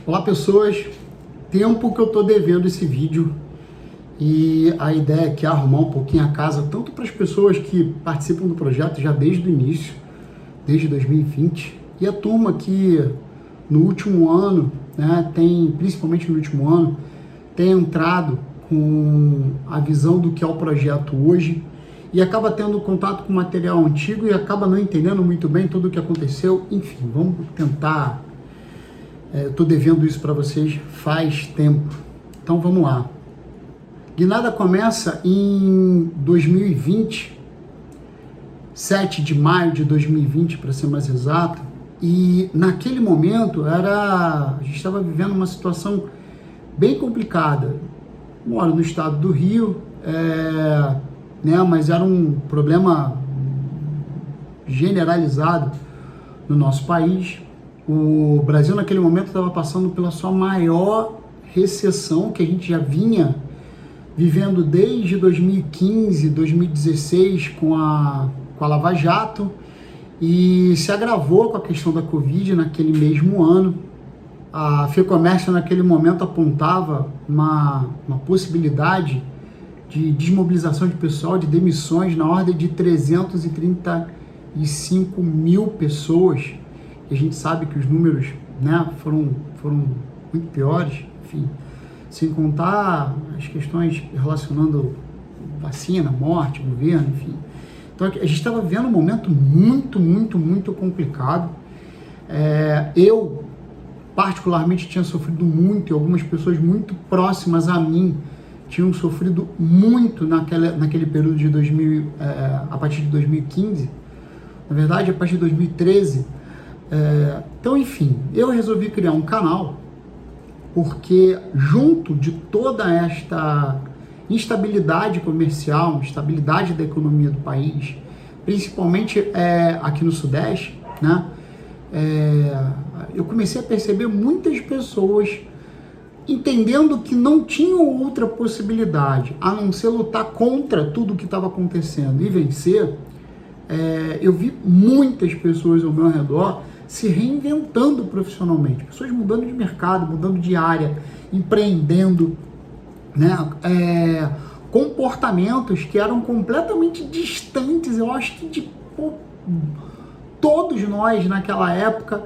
Olá pessoas, tempo que eu tô devendo esse vídeo e a ideia aqui é arrumar um pouquinho a casa, tanto para as pessoas que participam do projeto já desde o início, desde 2020, e a turma que no último ano, né, principalmente no último ano, tem entrado com a visão do que é o projeto hoje e acaba tendo contato com material antigo e acaba não entendendo muito bem tudo o que aconteceu. Enfim, vamos tentar. Eu estou devendo isso para vocês faz tempo. Então vamos lá. Guinada começa em 2020, 7 de maio de 2020, para ser mais exato. E naquele momento a gente estava vivendo uma situação bem complicada. Moro no estado do Rio, mas era um problema generalizado no nosso país. O Brasil naquele momento estava passando pela sua maior recessão que a gente já vinha vivendo desde 2015, 2016 com a Lava Jato, e se agravou com a questão da Covid naquele mesmo ano. A FEComércio naquele momento apontava uma possibilidade de desmobilização de pessoal, de demissões na ordem de 335 mil pessoas. A gente sabe que os números, né, foram muito piores, enfim, sem contar as questões relacionando vacina, morte, governo, enfim. Então a gente estava vivendo um momento muito complicado. Eu, particularmente, tinha sofrido muito, e algumas pessoas muito próximas a mim tinham sofrido muito naquele período de a partir de 2015, na verdade, a partir de 2013. Então, enfim, eu resolvi criar um canal porque, junto de toda esta instabilidade comercial, instabilidade da economia do país, principalmente aqui no Sudeste, né, eu comecei a perceber muitas pessoas entendendo que não tinham outra possibilidade a não ser lutar contra tudo o que estava acontecendo e vencer. Eu vi muitas pessoas ao meu redor se reinventando profissionalmente, pessoas mudando de mercado, mudando de área, empreendendo, né? Comportamentos que eram completamente distantes, eu acho que de todos nós naquela época,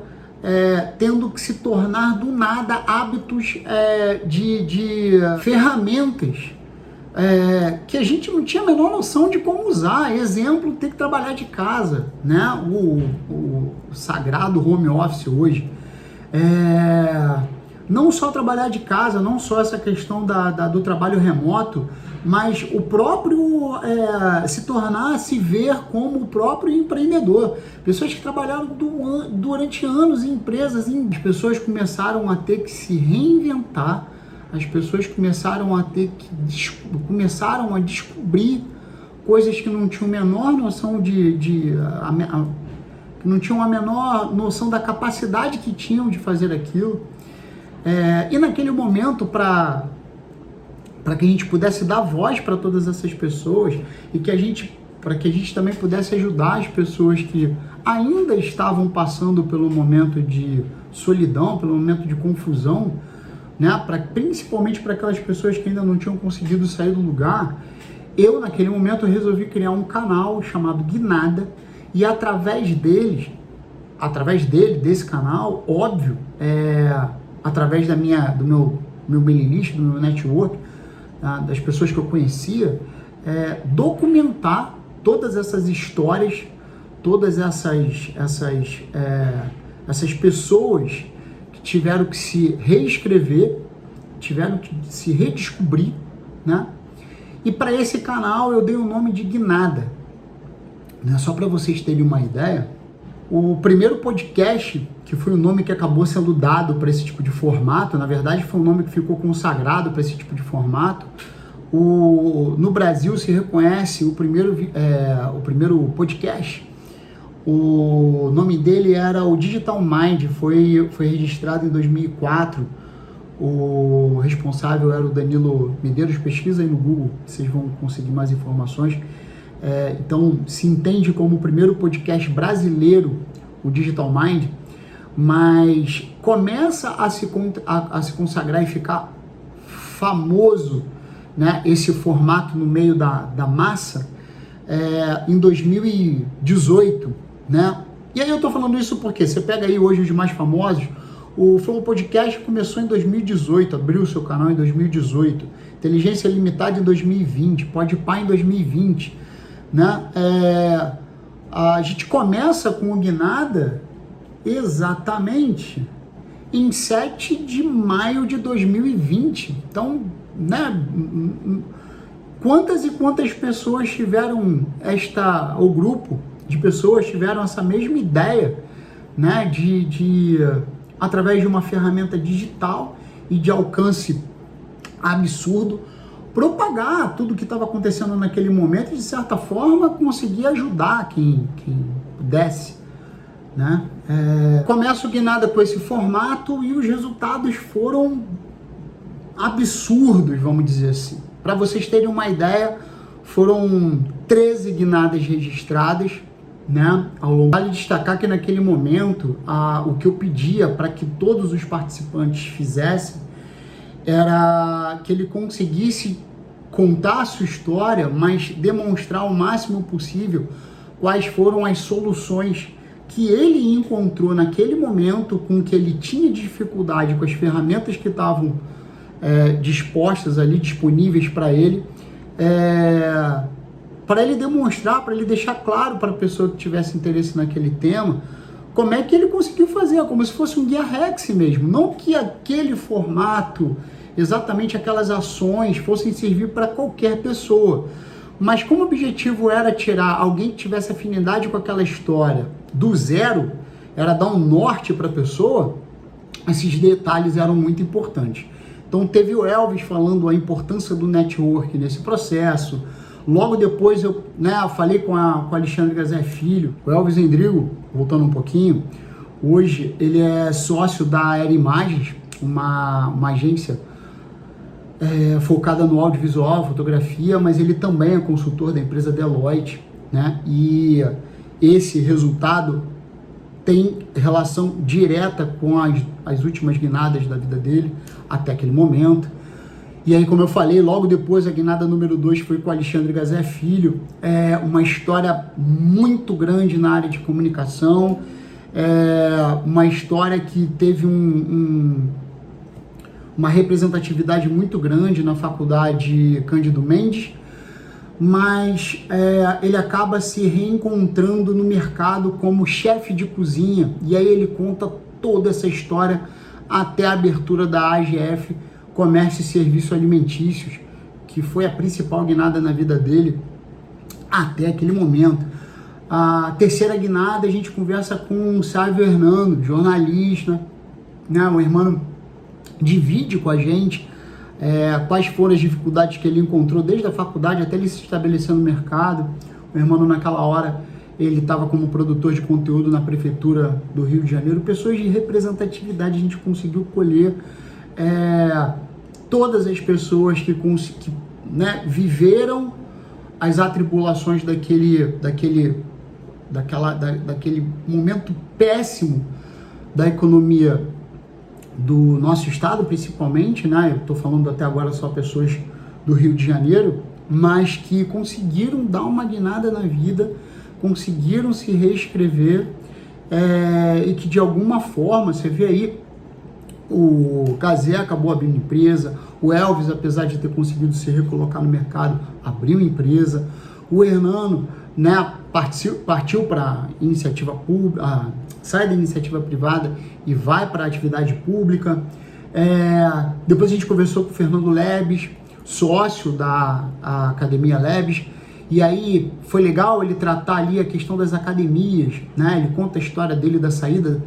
tendo que se tornar do nada hábitos de ferramentas que a gente não tinha a menor noção de como usar. Exemplo, ter que trabalhar de casa, né? O sagrado home office hoje. Não só trabalhar de casa, não só essa questão do trabalho remoto, mas o próprio se ver como o próprio empreendedor. Pessoas que trabalharam durante anos em empresas, as pessoas começaram a ter que se reinventar, as pessoas começaram a descobrir coisas que não tinham a menor noção que não tinham a menor noção da capacidade que tinham de fazer aquilo. E naquele momento, para que a gente pudesse dar voz para todas essas pessoas e para que a gente também pudesse ajudar as pessoas que ainda estavam passando pelo momento de solidão, pelo momento de confusão, né? Principalmente para aquelas pessoas que ainda não tinham conseguido sair do lugar, eu naquele momento resolvi criar um canal chamado Guinada, e através desse canal, óbvio, através do meu mailing list, do meu network, das pessoas que eu conhecia, documentar todas essas histórias, todas essas pessoas que tiveram que se reescrever, tiveram que se redescobrir, né? E para esse canal eu dei o nome de Guinada, né? Só para vocês terem uma ideia, o primeiro podcast, que foi o nome que acabou sendo dado para esse tipo de formato, na verdade foi um nome que ficou consagrado para esse tipo de formato. No Brasil se reconhece o primeiro podcast. O nome dele era o Digital Mind, foi registrado em 2004. O responsável era o Danilo Medeiros. Pesquisa aí no Google, vocês vão conseguir mais informações. Então se entende como o primeiro podcast brasileiro, o Digital Mind. mas começa a se consagrar e ficar famoso, né, esse formato no meio da massa em 2018, né? E aí eu tô falando isso porque você pega aí hoje os mais famosos, o Flow Podcast começou em 2018, abriu o seu canal em 2018, Inteligência Limitada em 2020, Podpah em 2020, né? A gente começa com o Guinada exatamente em 7 de maio de 2020. Então, né, quantas e quantas pessoas tiveram o grupo de pessoas tiveram essa mesma ideia, né, de através de uma ferramenta digital e de alcance absurdo, propagar tudo o que estava acontecendo naquele momento e, de certa forma, conseguir ajudar quem pudesse, né? Começa o Guinada com esse formato e os resultados foram absurdos, vamos dizer assim. Para vocês terem uma ideia, foram 13 guinadas registradas, né, ao longo. Vale destacar que naquele momento, o que eu pedia para que todos os participantes fizessem era que ele conseguisse contar a sua história, mas demonstrar o máximo possível quais foram as soluções que ele encontrou naquele momento, com que ele tinha dificuldade, com as ferramentas que estavam dispostas ali, disponíveis para ele demonstrar, para ele deixar claro para a pessoa que tivesse interesse naquele tema, como é que ele conseguiu fazer, como se fosse um guia Rex mesmo. Não que aquele formato, exatamente aquelas ações, fossem servir para qualquer pessoa, mas como o objetivo era tirar alguém que tivesse afinidade com aquela história do zero, era dar um norte para a pessoa, esses detalhes eram muito importantes. Então teve o Elvis falando a importância do network nesse processo. Logo depois eu falei com o Alexandre Gazé Filho, o Elvis Endrigo, voltando um pouquinho, hoje ele é sócio da Aero Imagens, uma agência focada no audiovisual, fotografia, mas ele também é consultor da empresa Deloitte, né? E esse resultado tem relação direta com as últimas guinadas da vida dele até aquele momento. E aí, como eu falei, logo depois a guinada número 2 foi com o Alexandre Gazé Filho, uma história muito grande na área de comunicação, uma história que teve uma representatividade muito grande na faculdade Cândido Mendes, mas ele acaba se reencontrando no mercado como chefe de cozinha, e aí ele conta toda essa história até a abertura da AGF, Comércio e Serviços Alimentícios, que foi a principal guinada na vida dele até aquele momento. A terceira guinada a gente conversa com o Sávio Hernando, jornalista, né? O irmão divide com a gente quais foram as dificuldades que ele encontrou desde a faculdade até ele se estabelecer no mercado. O irmão, naquela hora, ele estava como produtor de conteúdo na prefeitura do Rio de Janeiro. Pessoas de representatividade, a gente conseguiu colher todas as pessoas que viveram as atribulações daquele momento péssimo da economia do nosso estado, principalmente, né? Eu estou falando até agora só pessoas do Rio de Janeiro, mas que conseguiram dar uma guinada na vida, conseguiram se reescrever e que de alguma forma, você vê aí, o Gazé acabou abrindo empresa, o Elvis, apesar de ter conseguido se recolocar no mercado, abriu empresa, o Hernando, né, partiu para iniciativa pública, sai da iniciativa privada e vai para a atividade pública. Depois a gente conversou com o Fernando Lebes, sócio da Academia Lebes, e aí foi legal ele tratar ali a questão das academias, né? Ele conta a história dele da saída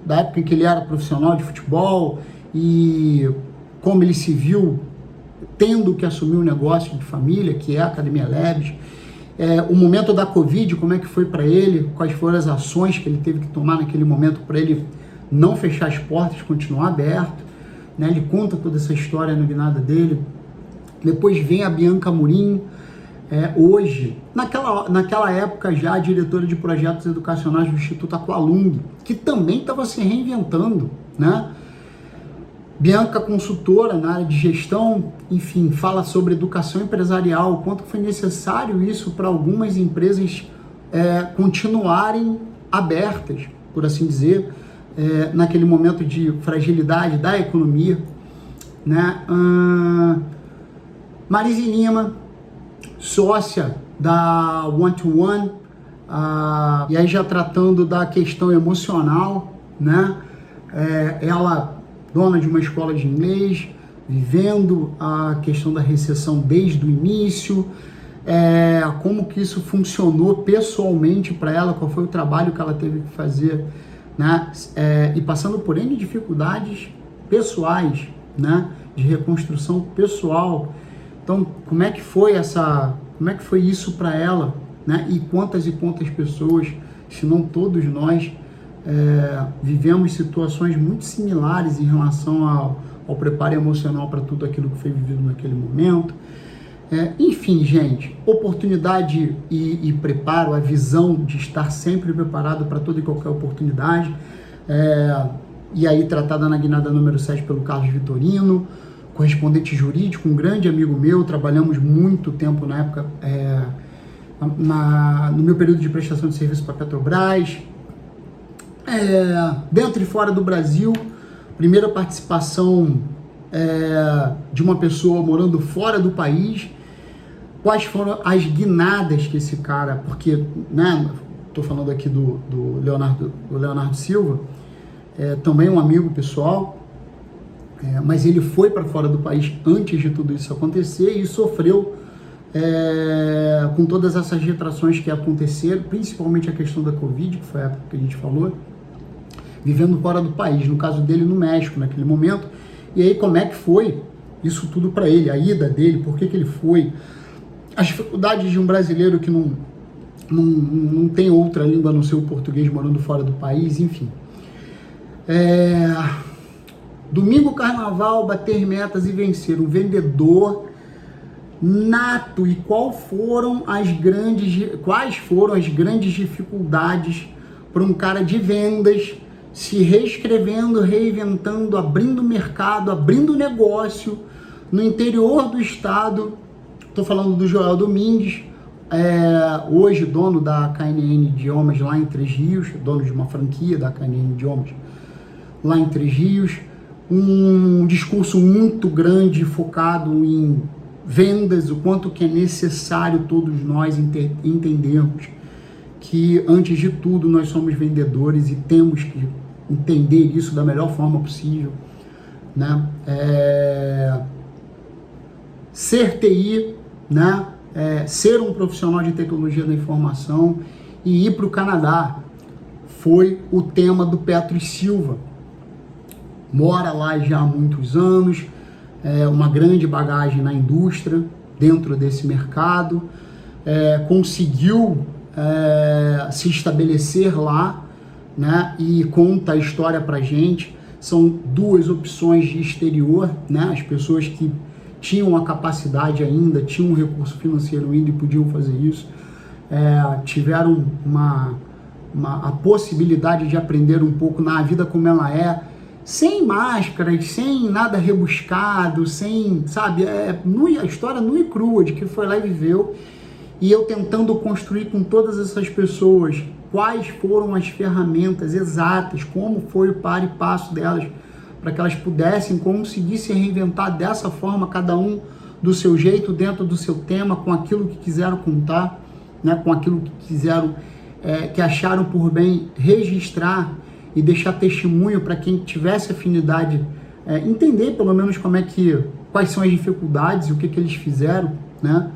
da época em que ele era profissional de futebol e como ele se viu tendo que assumir um negócio de família, que é a Academia Lebes. O momento da Covid, como é que foi para ele, quais foram as ações que ele teve que tomar naquele momento para ele não fechar as portas, continuar aberto, né? Ele conta toda essa história no guinada dele. Depois vem a Bianca Murim, hoje naquela época já diretora de projetos educacionais do Instituto Aqualung, que também estava se reinventando, né? Bianca, consultora na área de gestão, enfim, fala sobre educação empresarial, o quanto foi necessário isso para algumas empresas continuarem abertas, por assim dizer, naquele momento de fragilidade da economia, né? Marise Lima, sócia da One to One, e aí já tratando da questão emocional, né? Ela, dona de uma escola de inglês, vivendo a questão da recessão desde o início, como que isso funcionou pessoalmente para ela, qual foi o trabalho que ela teve que fazer, né? E passando por N dificuldades pessoais, né? De reconstrução pessoal. Então, como é que foi isso para ela, né? E quantas pessoas, se não todos nós, vivemos situações muito similares em relação ao preparo emocional para tudo aquilo que foi vivido naquele momento. Enfim, gente, oportunidade e preparo, a visão de estar sempre preparado para toda e qualquer oportunidade, e aí tratada na guinada número 7 pelo Carlos Vitorino, correspondente jurídico, um grande amigo meu, trabalhamos muito tempo na época, no meu período de prestação de serviço para a Petrobras, dentro e fora do Brasil, primeira participação de uma pessoa morando fora do país. Quais foram as guinadas que esse cara, porque, né, estou falando aqui do Leonardo Silva, também um amigo pessoal, mas ele foi para fora do país antes de tudo isso acontecer e sofreu com todas essas retrações que aconteceram, principalmente a questão da Covid, que foi a época que a gente falou, vivendo fora do país, no caso dele no México naquele momento. E aí como é que foi isso tudo para ele, a ida dele, por que ele foi, as dificuldades de um brasileiro que não tem outra língua a não ser o português morando fora do país, enfim. Domingo Carnaval, bater metas e vencer, um vendedor nato. E quais foram as grandes dificuldades para um cara de vendas se reescrevendo, reinventando, abrindo mercado, abrindo negócio no interior do estado? Estou falando do Joel Domingues, hoje dono da KNN Idiomas lá em Três Rios, dono de uma franquia da KNN Idiomas lá em Três Rios, um discurso muito grande focado em vendas, o quanto que é necessário todos nós entendermos que, antes de tudo, nós somos vendedores e temos que entender isso da melhor forma possível, né? Ser TI, né? Ser um profissional de tecnologia da informação e ir para o Canadá foi o tema do Petros Silva. Mora lá já há muitos anos, uma grande bagagem na indústria, dentro desse mercado, conseguiu se estabelecer lá, né? E conta a história pra gente. São duas opções de exterior, né? As pessoas que tinham a capacidade ainda, tinham um recurso financeiro ainda e podiam fazer isso, tiveram a possibilidade de aprender um pouco na vida como ela é, sem máscaras, sem nada rebuscado, sem, sabe, a história nua e crua de que foi lá e viveu, e eu tentando construir com todas essas pessoas quais foram as ferramentas exatas, como foi o par e passo delas, para que elas pudessem conseguir se reinventar dessa forma, cada um do seu jeito, dentro do seu tema, com aquilo que quiseram contar, né, com aquilo que quiseram, que acharam por bem registrar e deixar testemunho para quem tivesse afinidade, entender pelo menos quais são as dificuldades e o que eles fizeram, né?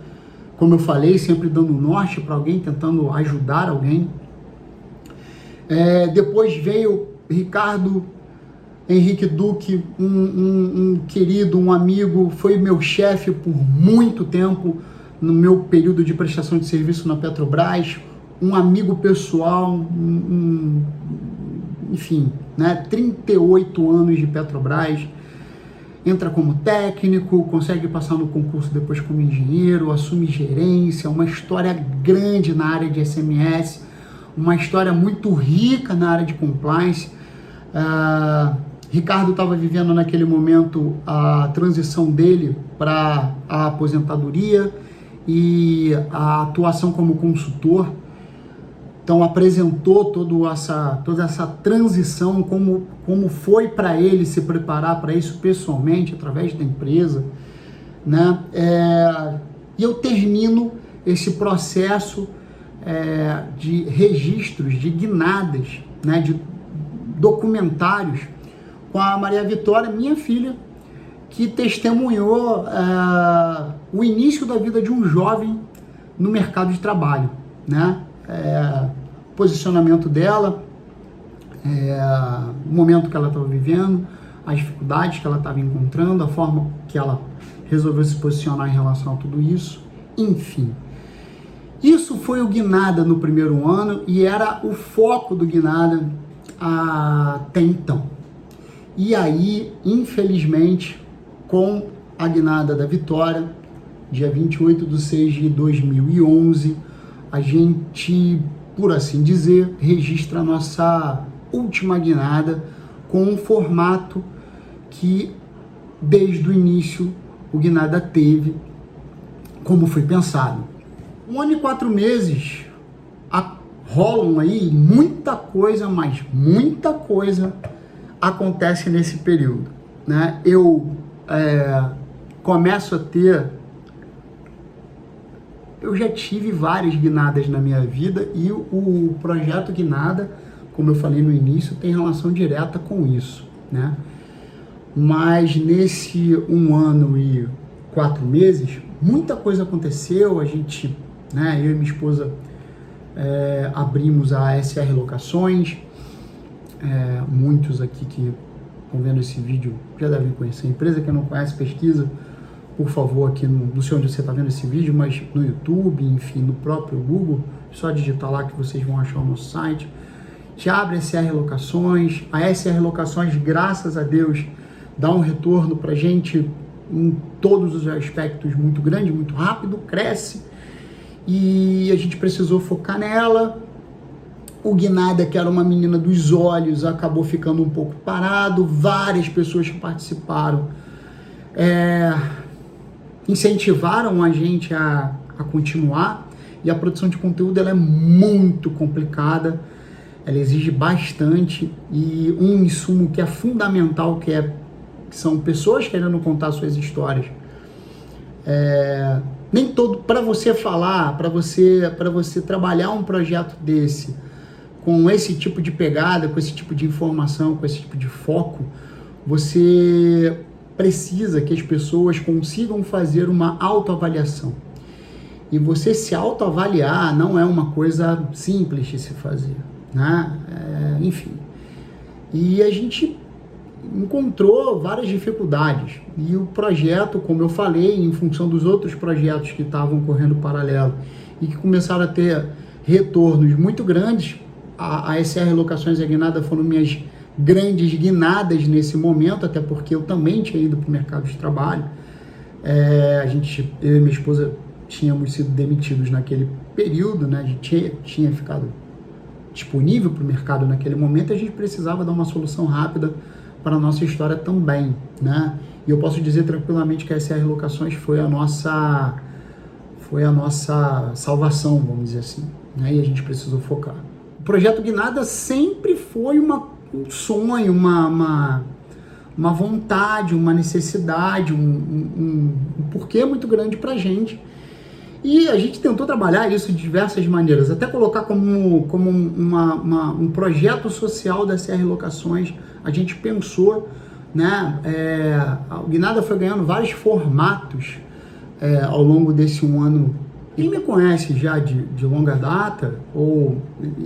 Como eu falei, sempre dando norte para alguém, tentando ajudar alguém. Depois veio Ricardo Henrique Duque, um querido, um amigo, foi meu chefe por muito tempo no meu período de prestação de serviço na Petrobras, um amigo pessoal, enfim, né, 38 anos de Petrobras, entra como técnico, consegue passar no concurso depois como engenheiro, assume gerência, uma história grande na área de SMS, uma história muito rica na área de compliance. Ricardo estava vivendo naquele momento a transição dele para a aposentadoria e a atuação como consultor. Então apresentou toda essa transição, como foi para ele se preparar para isso pessoalmente, através da empresa, né? E eu termino esse processo de registros, de guinadas, né? De documentários com a Maria Vitória, minha filha, que testemunhou o início da vida de um jovem no mercado de trabalho, né? Posicionamento dela, o momento que ela estava vivendo, as dificuldades que ela estava encontrando, a forma que ela resolveu se posicionar em relação a tudo isso, enfim. Isso foi o Guinada no primeiro ano e era o foco do Guinada até então. E aí, infelizmente, com a Guinada da Vitória, dia 28/6/2011, a gente, por assim dizer, registra a nossa última guinada com um formato que, desde o início, o Guinada teve como foi pensado. 1 ano e 4 meses rolam aí muita coisa, mas muita coisa acontece nesse período, né? Eu começo a ter... Eu já tive várias guinadas na minha vida e o projeto Guinada, como eu falei no início, tem relação direta com isso, né? Mas nesse 1 ano e 4 meses, muita coisa aconteceu. A gente, né, eu e minha esposa abrimos a SR Locações. Muitos aqui que estão vendo esse vídeo já devem conhecer a empresa. Quem não conhece, pesquisa, por favor, aqui não sei onde você está vendo esse vídeo, mas no YouTube, enfim, no próprio Google, só digitar lá que vocês vão achar o nosso site. Já abre a SR Locações. A SR Locações, graças a Deus, dá um retorno para a gente em todos os aspectos muito grande, muito rápido, cresce, e a gente precisou focar nela. O Guinada, que era uma menina dos olhos, acabou ficando um pouco parado. Várias pessoas que participaram incentivaram a gente a continuar, e a produção de conteúdo ela é muito complicada, ela exige bastante, e um insumo que é fundamental, que são pessoas querendo contar suas histórias. Nem todo, para você falar, para você trabalhar um projeto desse, com esse tipo de pegada, com esse tipo de informação, com esse tipo de foco, você precisa que as pessoas consigam fazer uma autoavaliação. E você se autoavaliar não é uma coisa simples de se fazer, né? Enfim. E a gente encontrou várias dificuldades. E o projeto, como eu falei, em função dos outros projetos que estavam correndo paralelo e que começaram a ter retornos muito grandes, a SR Locações e a Guinada foram minhas grandes guinadas nesse momento, até porque eu também tinha ido para o mercado de trabalho. Eu e minha esposa tínhamos sido demitidos naquele período, né? A gente tinha ficado disponível para o mercado naquele momento, e a gente precisava dar uma solução rápida para a nossa história também, né? E eu posso dizer tranquilamente que a SR Locações foi a nossa salvação, vamos dizer assim, né? E a gente precisou focar. O projeto Guinada sempre foi um sonho, uma vontade, uma necessidade, um porquê muito grande para a gente. E a gente tentou trabalhar isso de diversas maneiras, até colocar como um projeto social da SR Locações. A gente pensou, né? O Guinada foi ganhando vários formatos ao longo desse 1 ano. Quem me conhece já de longa data,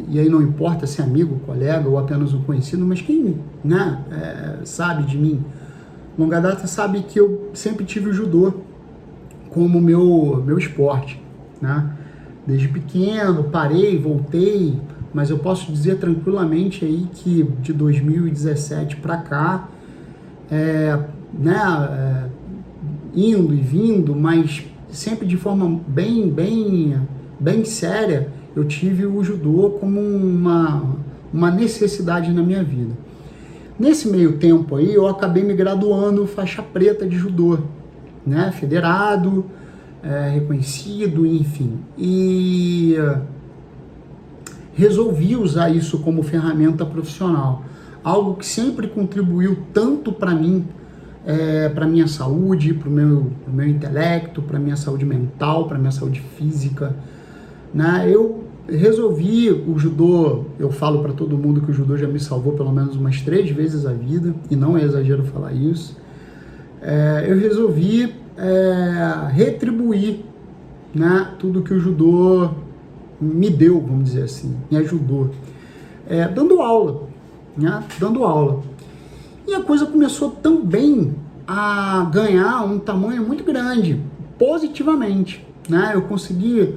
e aí não importa se é amigo, colega ou apenas um conhecido, mas quem, né, sabe de mim, longa data, sabe que eu sempre tive o judô como meu esporte, né? Desde pequeno, parei, voltei, mas eu posso dizer tranquilamente aí que de 2017 para cá, né, indo e vindo, mas sempre de forma bem séria, eu tive o judô como uma necessidade na minha vida. Nesse meio tempo aí, eu acabei me graduando faixa preta de judô, né, federado, reconhecido, enfim. E resolvi usar isso como ferramenta profissional, algo que sempre contribuiu tanto para mim, para minha saúde, para o meu intelecto, para minha saúde mental, para minha saúde física, né? Eu resolvi o judô, eu falo para todo mundo que o judô já me salvou pelo menos umas 3 vezes a vida, e não é exagero falar isso. Eu resolvi retribuir, né, tudo que o judô me deu, vamos dizer assim, me ajudou, dando aula, né, dando aula. E a coisa começou também a ganhar um tamanho muito grande, positivamente, né? Eu consegui...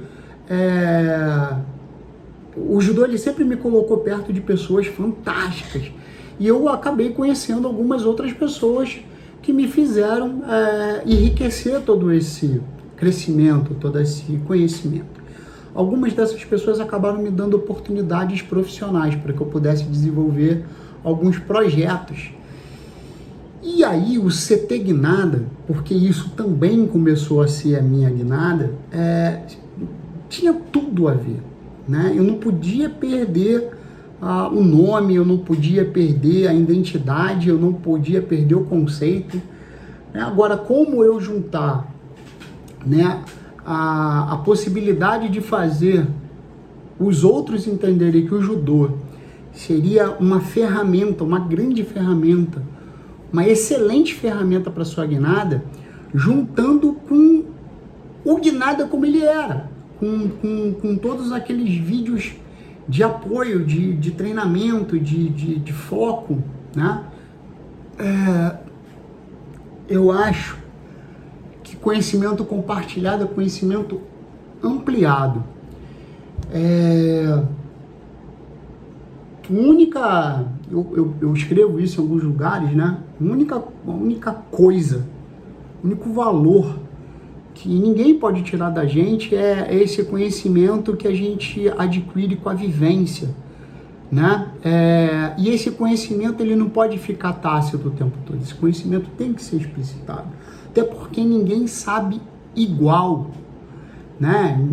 O judô ele sempre me colocou perto de pessoas fantásticas. E eu acabei conhecendo algumas outras pessoas que me fizeram enriquecer todo esse crescimento, todo esse conhecimento. Algumas dessas pessoas acabaram me dando oportunidades profissionais para que eu pudesse desenvolver alguns projetos. E aí o CT Guinada, porque isso também começou a ser a minha guinada, tinha tudo a ver, né? Eu não podia perder o nome, eu não podia perder a identidade, eu não podia perder o conceito, né? Agora, como eu juntar, né, a possibilidade de fazer os outros entenderem que o judô seria uma ferramenta, uma grande ferramenta, uma excelente ferramenta para sua guinada, juntando com o guinada como ele era, com todos aqueles vídeos de apoio, de treinamento, de foco, né? Eu acho que conhecimento compartilhado é conhecimento ampliado. Eu escrevo isso em alguns lugares, né? A única coisa, o único valor que ninguém pode tirar da gente é esse conhecimento que a gente adquire com a vivência, né? E esse conhecimento ele não pode ficar tácito o tempo todo, esse conhecimento tem que ser explicitado, até porque ninguém sabe igual, né?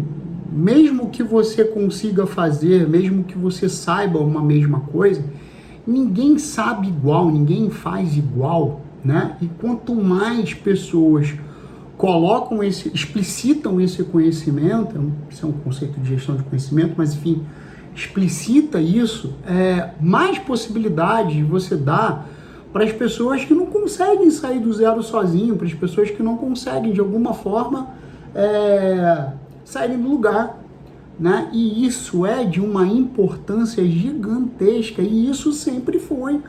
Mesmo que você consiga fazer, mesmo que você saiba uma mesma coisa, ninguém sabe igual, ninguém faz igual, né? E quanto mais pessoas explicitam esse conhecimento, isso é um conceito de gestão de conhecimento, mas enfim, explicita isso, mais possibilidade você dá para as pessoas que não conseguem sair do zero sozinho, para as pessoas que não conseguem de alguma forma saírem do lugar, né? E isso é de uma importância gigantesca, e isso sempre foi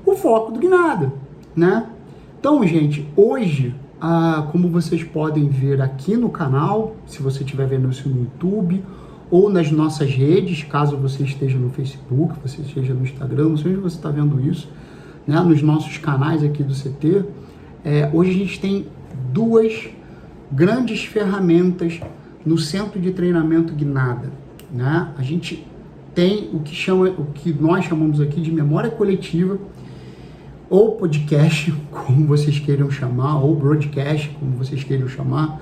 o foco do Guinada, né? Então, gente, hoje, como vocês podem ver aqui no canal, se você estiver vendo isso no YouTube, ou nas nossas redes, caso você esteja no Facebook, você esteja no Instagram, não sei onde você está vendo isso, né? Nos nossos canais aqui do CT, hoje a gente tem 2 grandes ferramentas no Centro de Treinamento Guinada, né? A gente tem o que nós chamamos aqui de memória coletiva, ou podcast, como vocês queiram chamar, ou broadcast, como vocês queiram chamar,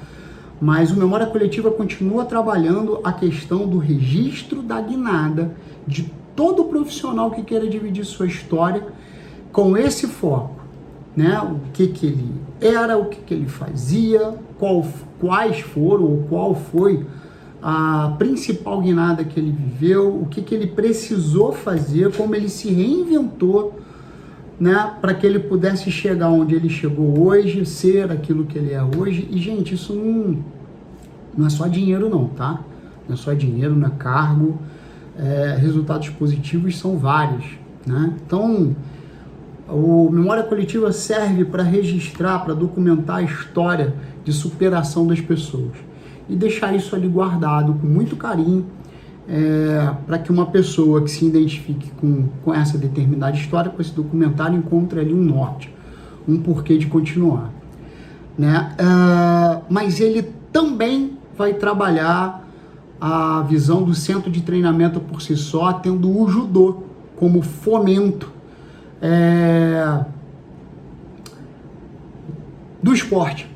mas o Memória Coletiva continua trabalhando a questão do registro da guinada de todo profissional que queira dividir sua história com esse foco, né? O que ele era, o que ele fazia, quais foram ou qual foi a principal guinada que ele viveu, o que ele precisou fazer, como ele se reinventou, né, para que ele pudesse chegar onde ele chegou hoje, ser aquilo que ele é hoje. E, gente, isso não é só dinheiro não, tá? Não é só dinheiro, não é cargo. Resultados positivos são vários, né? Então, o Memória Coletiva serve para registrar, para documentar a história de superação das pessoas e deixar isso ali guardado com muito carinho, para que uma pessoa que se identifique com essa determinada história, com esse documentário, encontre ali um norte, um porquê de continuar, né? Mas ele também vai trabalhar a visão do centro de treinamento por si só, tendo o judô como fomento do esporte,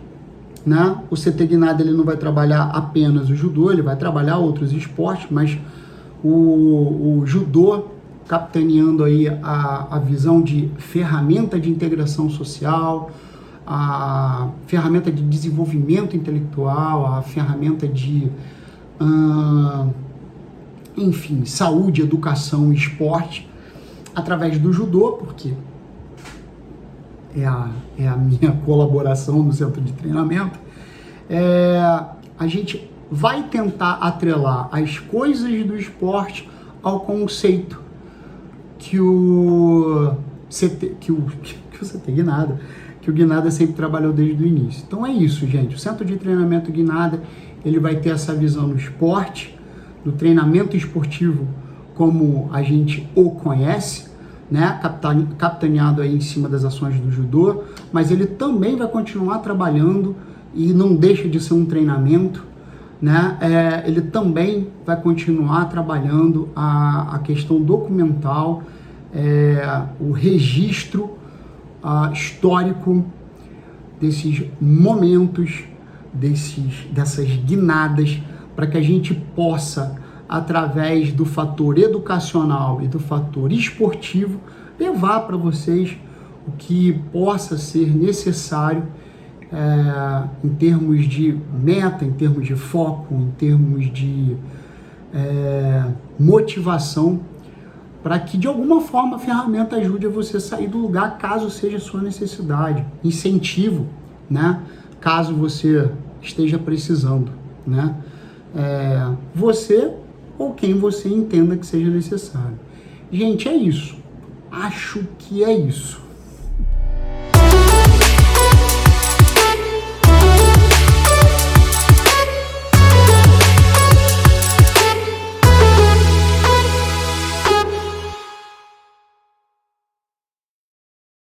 né? O CT Guinada ele não vai trabalhar apenas o judô, ele vai trabalhar outros esportes, mas o judô capitaneando aí a visão de ferramenta de integração social, a ferramenta de desenvolvimento intelectual, a ferramenta de enfim, saúde, educação e esporte através do judô, porque é a minha colaboração no centro de treinamento. A gente vai tentar atrelar as coisas do esporte ao conceito que o Guinada sempre trabalhou desde o início. Então é isso, gente. O centro de treinamento Guinada, ele vai ter essa visão no esporte, do treinamento esportivo como a gente o conhece, né, capitaneado aí em cima das ações do judô, mas ele também vai continuar trabalhando e não deixa de ser um treinamento, né, ele também vai continuar trabalhando a questão documental, o registro histórico desses momentos, dessas guinadas, para que a gente possa, através do fator educacional e do fator esportivo, levar para vocês o que possa ser necessário em termos de meta, em termos de foco, em termos de motivação, para que de alguma forma a ferramenta ajude a você a sair do lugar, caso seja a sua necessidade, incentivo, né? Caso você esteja precisando, né? Você ou quem você entenda que seja necessário. Gente, é isso. Acho que é isso.